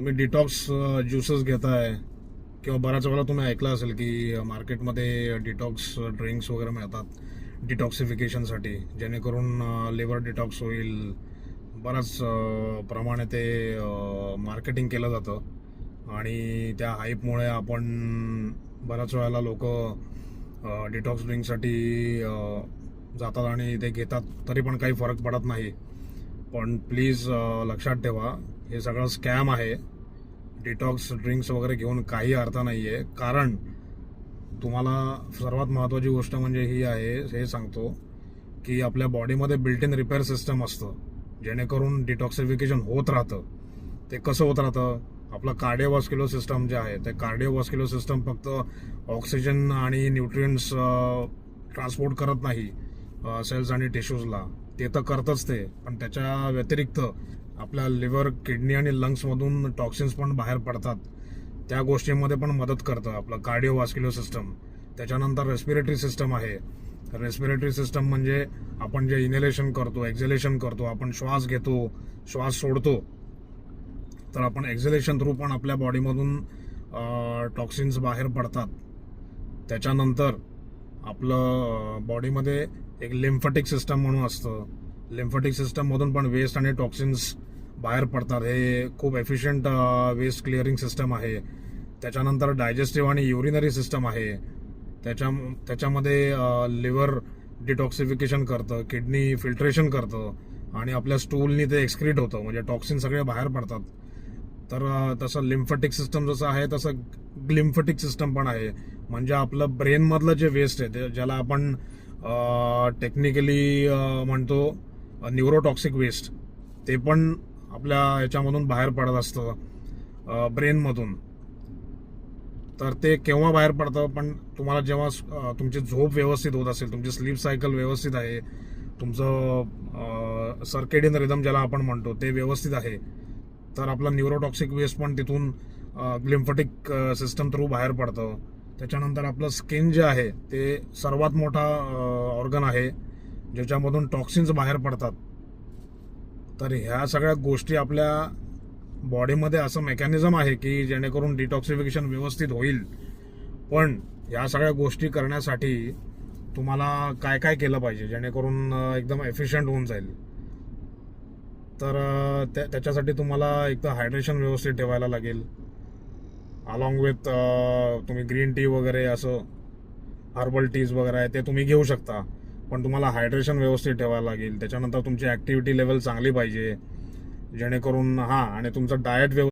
तुम्ही detox juices घेताय किंवा बऱ्याच वेळा तुम्ही ऐकलं असेल की मार्केटमध्ये डिटॉक्स ड्रिंक्स वगैरे मिळतात डिटॉक्सिफिकेशनसाठी, जेणेकरून लिव्हर डिटॉक्स होईल. बऱ्याच प्रमाणे ते मार्केटिंग केलं जातं आणि त्या हाईपमुळे आपण बऱ्याच वेळेला लोक डिटॉक्स ड्रिंकसाठी जातात आणि ते घेतात, तरी पण काही फरक पडत नाही. पण प्लीज लक्षात ठेवा, हे सगळं स्कॅम आहे. डिटॉक्स ड्रिंक्स वगैरे घेऊन काही अर्थ नाही आहे. कारण तुम्हाला सर्वात महत्त्वाची गोष्ट म्हणजे ही आहे, हे सांगतो की आपल्या बॉडीमध्ये बिल्ट इन रिपेअर सिस्टम असतं, जेणेकरून डिटॉक्सिफिकेशन होत राहतं. ते कसं होत राहतं? आपलं कार्डिओव्हास्क्युलर सिस्टम जे आहे, ते कार्डिओव्हास्क्युलर सिस्टम फक्त ऑक्सिजन आणि न्यूट्रिएंट्स ट्रान्सपोर्ट करत नाही सेल्स आणि टिश्यूजला, ते तर करतच ते, पण त्याच्या व्यतिरिक्त आपल्या लिव्हर, किडनी आणि लंग्समधून टॉक्सिन्स पण बाहेर पडतात. त्या गोष्टींमध्ये पण मदत करतं आपलं कार्डिओव्हास्क्युलर सिस्टम. त्याच्यानंतर रेस्पिरेटरी सिस्टम आहे. रेस्पिरेटरी सिस्टम म्हणजे आपण जे इनहेलेशन करतो, एक्झेलेशन करतो, आपण श्वास घेतो, श्वास सोडतो, तर आपण एक्झेलेशन थ्रू पण आपल्या बॉडीमधून टॉक्सिन्स बाहेर पडतात. त्याच्यानंतर आपलं बॉडीमध्ये एक लिम्फॅटिक सिस्टम म्हणून असतं. लिम्फॅटिक सिस्टममधून पण वेस्ट आणि टॉक्सिन्स बाहेर पडतात. हे खूप एफिशियंट वेस्ट क्लिअरिंग सिस्टम आहे. त्याच्यानंतर डायजेस्टिव्ह आणि युरिनरी सिस्टम आहे. त्याच्यामध्ये लिव्हर डिटॉक्सिफिकेशन करतं, किडनी फिल्ट्रेशन करतं आणि आपल्या स्टूलनी ते एक्सक्रीट होतं, म्हणजे टॉक्सिन सगळे बाहेर पडतात. तर तसं लिम्फॅटिक सिस्टम जसं आहे तसं ग्लिम्फॅटिक सिस्टम पण आहे. म्हणजे आपलं ब्रेनमधलं जे वेस्ट आहे, ते ज्याला आपण टेक्निकली म्हणतो न्यूरोटॉक्सिक वेस्ट, ते पण आपल्या याच्यामधून बाहेर पडत असतं ब्रेनमधून. तर ते केव्हा बाहेर पडतं? पण तुम्हाला जेव्हा तुमची झोप व्यवस्थित होत असेल, तुमची स्लीप सायकल व्यवस्थित आहे, तुमचं सर्केडियन रिदम ज्याला आपण म्हणतो ते व्यवस्थित आहे, तर आपलं न्यूरोटॉक्सिक वेस्ट पण तिथून ग्लिम्फॅटिक सिस्टम थ्रू बाहेर पडतं. त्याच्यानंतर आपलं स्किन जे आहे ते सर्वात मोठा ऑर्गन आहे ज्याच्यामधून टॉक्सिन्स बाहेर पडतात. तर ह्या सगळ्या गोष्टी आपल्या बॉडीमध्ये असं मेकॅनिझम आहे की जेणेकरून डिटॉक्सिफिकेशन व्यवस्थित होईल. पण ह्या सगळ्या गोष्टी करण्यासाठी तुम्हाला काय काय केलं पाहिजे जेणेकरून एकदम एफिशियंट होऊन जाईल? तर त्याच्यासाठी तुम्हाला एक तर हायड्रेशन व्यवस्थित ठेवायला लागेल. अलॉंग विथ तुम्ही ग्रीन टी वगैरे, असं हर्बल टीज वगैरे आहे ते तुम्ही घेऊ शकता, पण तुम्हाला हायड्रेशन व्यवस्थित ठेवायला लागेल. त्याच्यानंतर तुमची ॲक्टिव्हिटी लेवल चांगली पाहिजे, जेणेकरून आणि तुमचं डाएट